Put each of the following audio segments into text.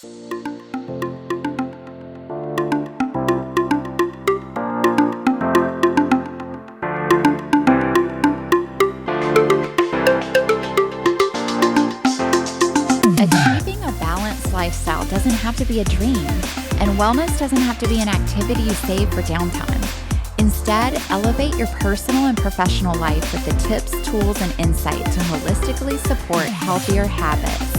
Achieving a balanced lifestyle doesn't have to be a dream, and wellness doesn't have to be an activity you save for downtime. Instead, elevate your personal and professional life with the tips, tools, and insights to holistically support healthier habits.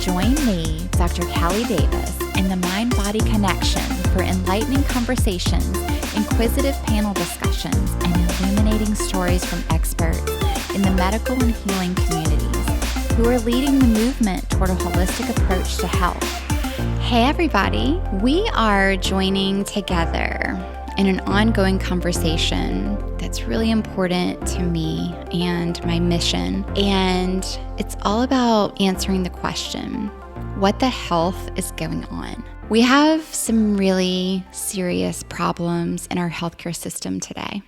Join me, Dr. Callie Davis, in the Mind-Body Connection for enlightening conversations, inquisitive panel discussions, and illuminating stories from experts in the medical and healing communities who are leading the movement toward a holistic approach to health. Hey everybody, we are joining together in an ongoing conversation that's really important to me and my mission. And it's all about answering the question, what the health is going on? We have some really serious problems in our healthcare system today.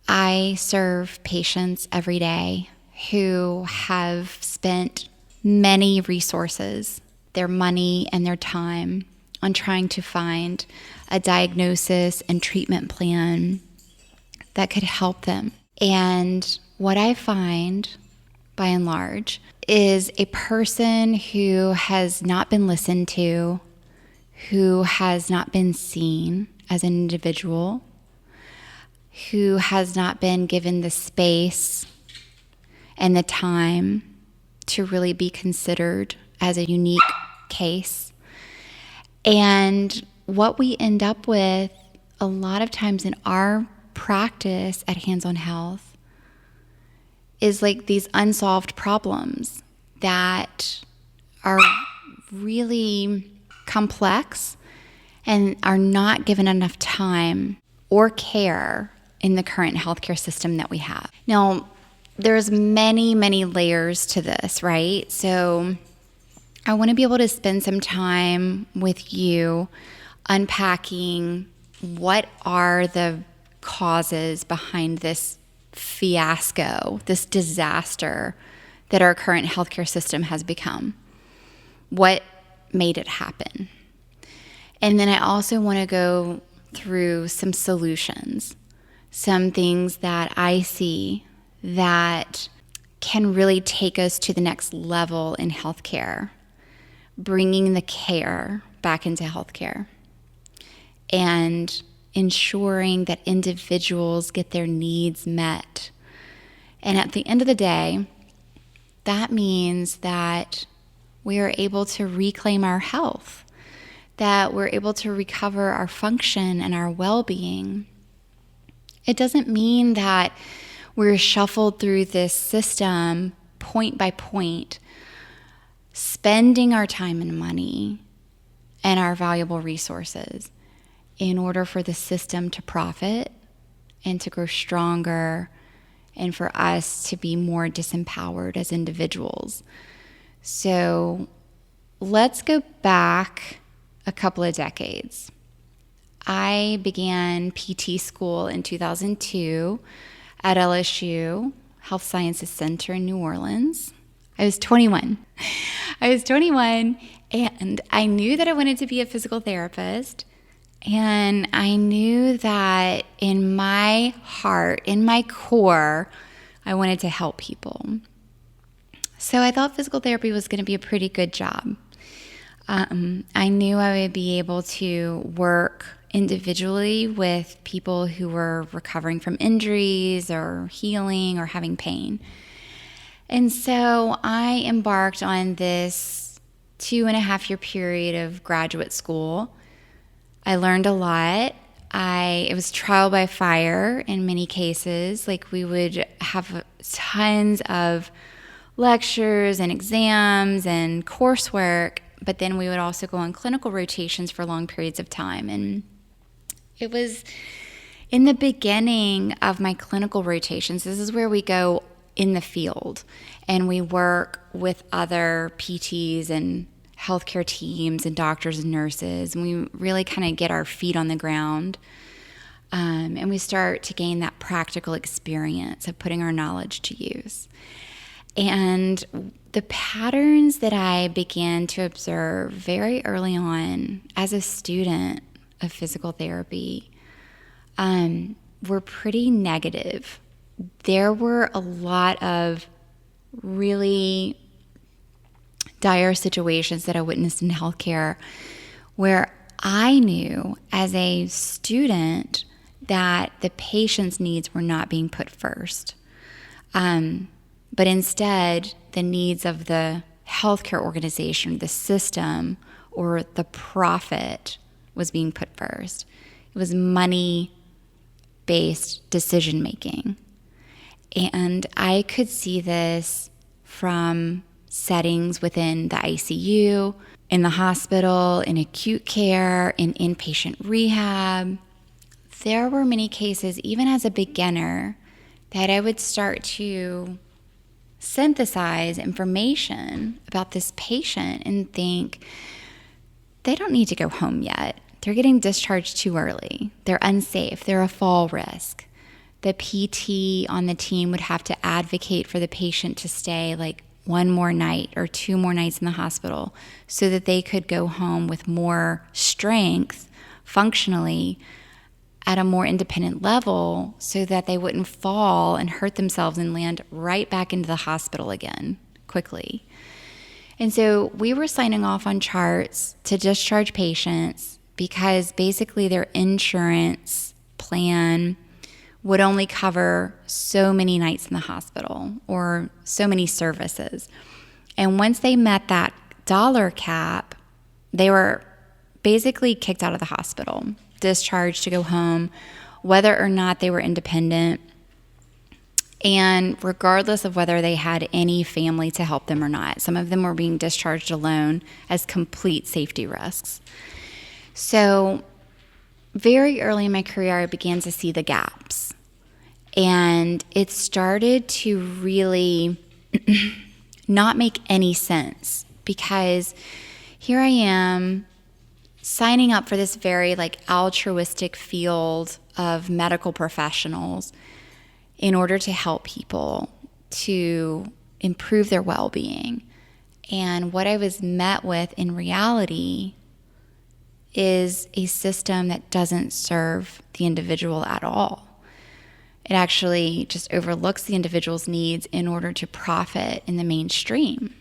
I serve patients every day who have spent many resources, their money and their time, on trying to find a diagnosis and treatment plan that could help them. And what I find, by and large, is a person who has not been listened to, who has not been seen as an individual, who has not been given the space and the time to really be considered as a unique case. And what we end up with a lot of times in our practice at Hands on Health is like these unsolved problems that are really complex and are not given enough time or care in the current healthcare system that we have. Now, there's many, many layers to this, right? So I want to be able to spend some time with you unpacking what are the causes behind this fiasco, this disaster that our current healthcare system has become. What made it happen? And then I also want to go through some solutions, some things that I see that can really take us to the next level in healthcare, bringing the care back into healthcare and ensuring that individuals get their needs met. And at the end of the day, that means that we are able to reclaim our health, that we're able to recover our function and our well-being. It doesn't mean that we're shuffled through this system point by point, spending our time and money and our valuable resources in order for the system to profit and to grow stronger and for us to be more disempowered as individuals. So let's go back a couple of decades. I began PT school in 2002 at LSU Health Sciences Center in New Orleans. I was 21. And I knew that I wanted to be a physical therapist. And I knew that in my heart, in my core, I wanted to help people. So I thought physical therapy was going to be a pretty good job. I knew I would be able to work individually with people who were recovering from injuries or healing or having pain. And so I embarked on this 2.5-year period of graduate school. I learned a lot. It was trial by fire in many cases. Like, we would have tons of lectures and exams and coursework, but then we would also go on clinical rotations for long periods of time. And it was in the beginning of my clinical rotations. This is where we go in the field and we work with other PTs and healthcare teams and doctors and nurses, and we really kind of get our feet on the ground, and we start to gain that practical experience of putting our knowledge to use. And the patterns that I began to observe very early on as a student of physical therapy were pretty negative. There were a lot of really dire situations that I witnessed in healthcare where I knew as a student that the patient's needs were not being put first. But instead, the needs of the healthcare organization, the system, or the profit was being put first. It was money-based decision-making. And I could see this from settings within the ICU, in the hospital, in acute care, in inpatient rehab. There were many cases, even as a beginner, that I would start to synthesize information about this patient and think, they don't need to go home yet. They're getting discharged too early. They're unsafe. They're a fall risk. The PT on the team would have to advocate for the patient to stay like one more night or 2 more nights in the hospital so that they could go home with more strength functionally at a more independent level so that they wouldn't fall and hurt themselves and land right back into the hospital again quickly. And so we were signing off on charts to discharge patients because basically their insurance plan would only cover so many nights in the hospital or so many services. And once they met that dollar cap, they were basically kicked out of the hospital, discharged to go home, whether or not they were independent, and regardless of whether they had any family to help them or not. Some of them were being discharged alone as complete safety risks. So very early in my career, I began to see the gaps. And it started to really not make any sense because here I am signing up for this very altruistic field of medical professionals in order to help people to improve their well-being. And what I was met with in reality is a system that doesn't serve the individual at all. It actually just overlooks the individual's needs in order to profit in the mainstream.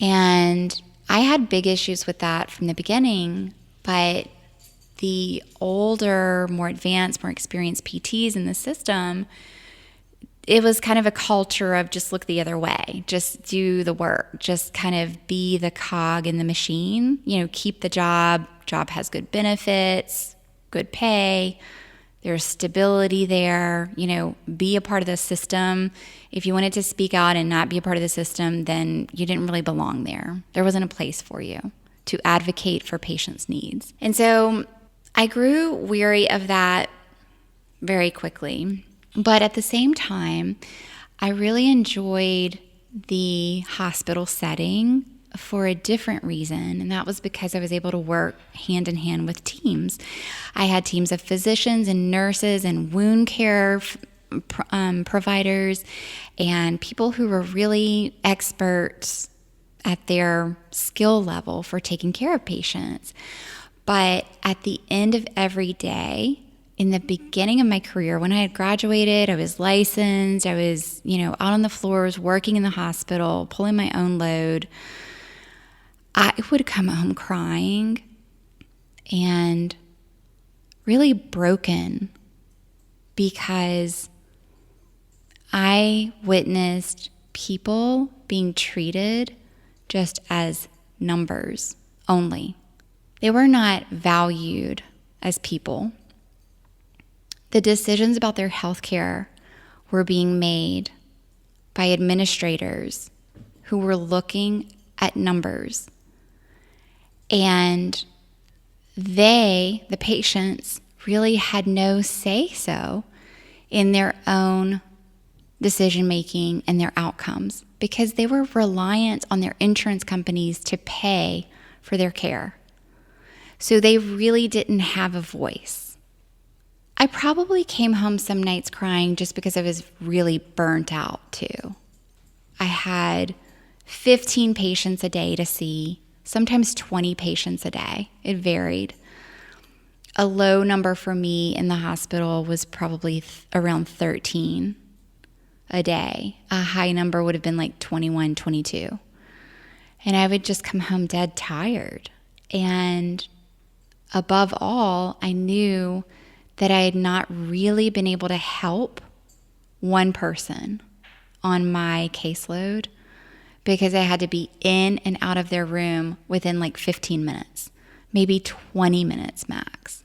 And I had big issues with that from the beginning, but the older, more advanced, more experienced PTs in the system, it was kind of a culture of just look the other way, just do the work, just kind of be the cog in the machine, keep the job has good benefits, good pay, there's stability there, be a part of the system. If you wanted to speak out and not be a part of the system, then you didn't really belong there. There wasn't a place for you to advocate for patients' needs. And so I grew weary of that very quickly. But at the same time, I really enjoyed the hospital setting for a different reason, and that was because I was able to work hand in hand with teams. I had teams of physicians and nurses and wound care providers and people who were really experts at their skill level for taking care of patients. But at the end of every day, in the beginning of my career, when I had graduated, I was licensed, I was, out on the floors, working in the hospital, pulling my own load, I would come home crying and really broken because I witnessed people being treated just as numbers only. They were not valued as people. The decisions about their health care were being made by administrators who were looking at numbers. And they, the patients, really had no say-so in their own decision-making and their outcomes because they were reliant on their insurance companies to pay for their care. So they really didn't have a voice. I probably came home some nights crying just because I was really burnt out too. I had 15 patients a day to see, sometimes 20 patients a day. It varied. A low number for me in the hospital was probably around 13 a day. A high number would have been like 21, 22. And I would just come home dead tired. And above all, I knew that I had not really been able to help one person on my caseload because I had to be in and out of their room within like 15 minutes, maybe 20 minutes max,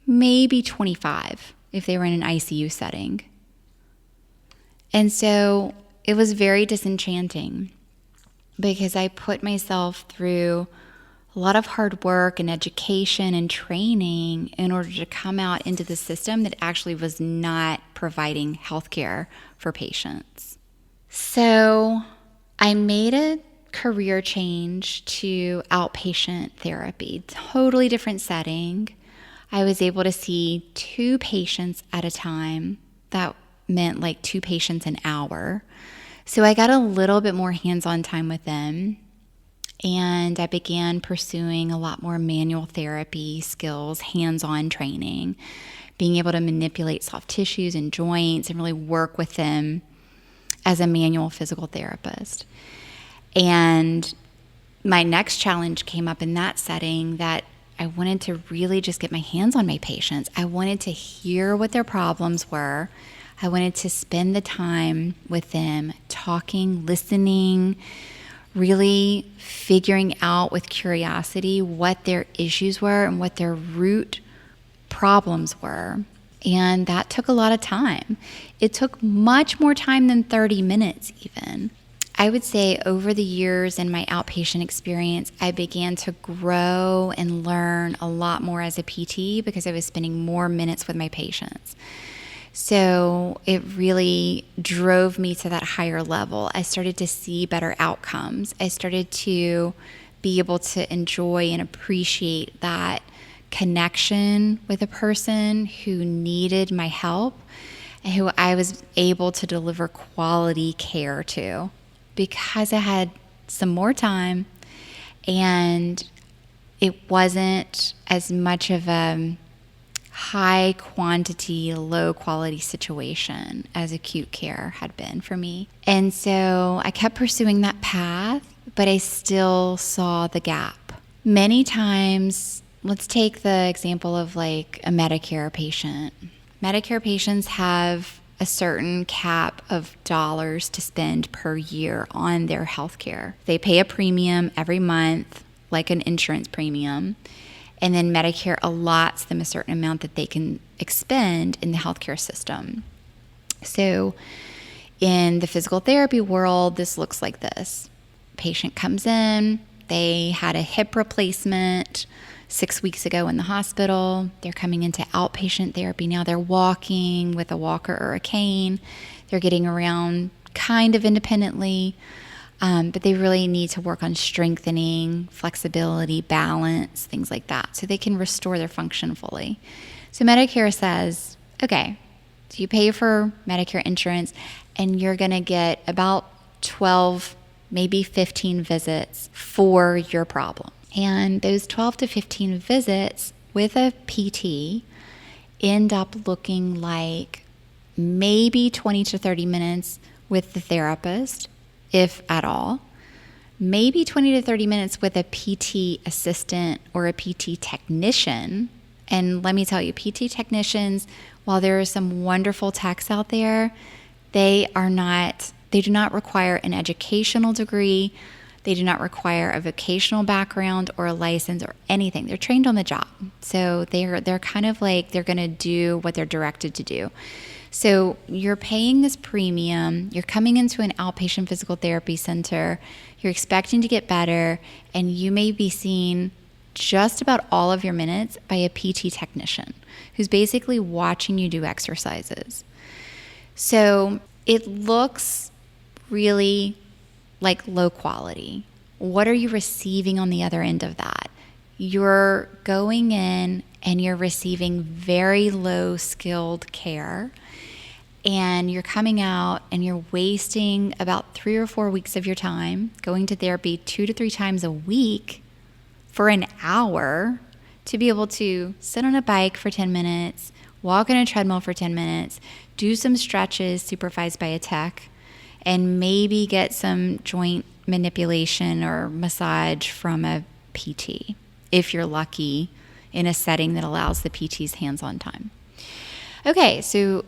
maybe 25 if they were in an ICU setting. And so it was very disenchanting because I put myself through a lot of hard work and education and training in order to come out into the system that actually was not providing healthcare for patients. So I made a career change to outpatient therapy, totally different setting. I was able to see 2 patients at a time. That meant like 2 patients an hour. So I got a little bit more hands-on time with them. And I began pursuing a lot more manual therapy skills, hands-on training, being able to manipulate soft tissues and joints and really work with them as a manual physical therapist. And my next challenge came up in that setting that I wanted to really just get my hands on my patients. I wanted to hear what their problems were. I wanted to spend the time with them, talking, listening, really figuring out with curiosity what their issues were and what their root problems were. And that took a lot of time. It took much more time than 30 minutes even. I would say over the years in my outpatient experience, I began to grow and learn a lot more as a PT because I was spending more minutes with my patients. So it really drove me to that higher level. I started to see better outcomes. I started to be able to enjoy and appreciate that connection with a person who needed my help and who I was able to deliver quality care to because I had some more time and it wasn't as much of a high quantity, low quality situation as acute care had been for me. And so I kept pursuing that path, but I still saw the gap. Many times, let's take the example of like a Medicare patient. Medicare patients have a certain cap of dollars to spend per year on their health care. They pay a premium every month, like an insurance premium. And then Medicare allots them a certain amount that they can expend in the healthcare system. So in the physical therapy world, this looks like this. Patient comes in, they had a hip replacement 6 weeks ago in the hospital. They're coming into outpatient therapy now. They're walking with a walker or a cane. They're getting around kind of independently. But they really need to work on strengthening, flexibility, balance, things like that, so they can restore their function fully. So Medicare says, okay, so you pay for Medicare insurance, and you're going to get about 12, maybe 15 visits for your problem. And those 12 to 15 visits with a PT end up looking like maybe 20 to 30 minutes with the therapist, if at all, maybe 20 to 30 minutes with a PT assistant or a PT technician. And let me tell you, PT technicians, while there are some wonderful techs out there, they do not require an educational degree. They do not require a vocational background or a license or anything. They're trained on the job. So they're kind of like they're going to do what they're directed to do. So you're paying this premium, you're coming into an outpatient physical therapy center, you're expecting to get better, and you may be seeing just about all of your minutes by a PT technician who's basically watching you do exercises. So it looks really like low quality. What are you receiving on the other end of that? You're going in and you're receiving very low skilled care. and you're coming out and you're wasting about 3 or 4 weeks of your time going to therapy 2 to 3 times a week for an hour to be able to sit on a bike for 10 minutes, walk on a treadmill for 10 minutes, do some stretches supervised by a tech, and maybe get some joint manipulation or massage from a PT, if you're lucky in a setting that allows the PT's hands-on time. Okay, so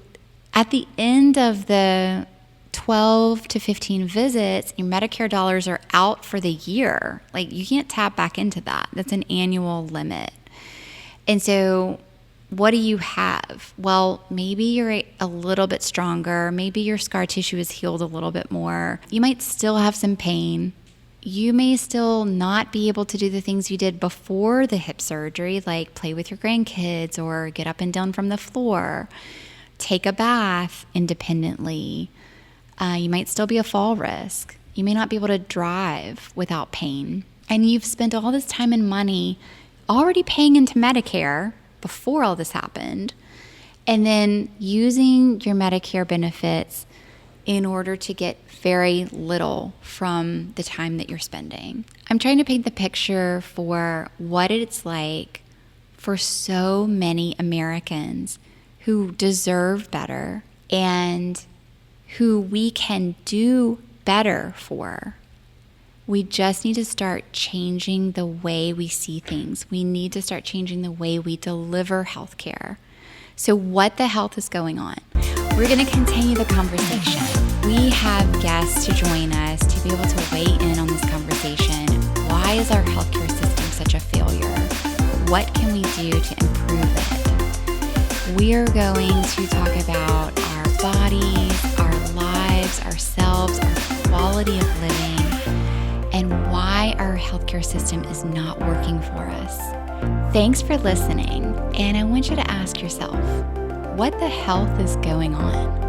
at the end of the 12 to 15 visits, your Medicare dollars are out for the year. Like, you can't tap back into that. That's an annual limit. And so what do you have? Well, maybe you're a little bit stronger. Maybe your scar tissue is healed a little bit more. You might still have some pain. You may still not be able to do the things you did before the hip surgery, like play with your grandkids or get up and down from the floor, take a bath independently. You might still be a fall risk. You may not be able to drive without pain. And you've spent all this time and money already paying into Medicare before all this happened, and then using your Medicare benefits in order to get very little from the time that you're spending. I'm trying to paint the picture for what it's like for so many Americans who deserve better and who we can do better for. We just need to start changing the way we see things. We need to start changing the way we deliver healthcare. So what the health is going on? We're going to continue the conversation. We have guests to join us to be able to weigh in on this conversation. Why is our healthcare system such a failure? What can we do to improve it? We are going to talk about our bodies, our lives, ourselves, our quality of living, and why our healthcare system is not working for us. Thanks for listening, and I want you to ask yourself, what the health is going on?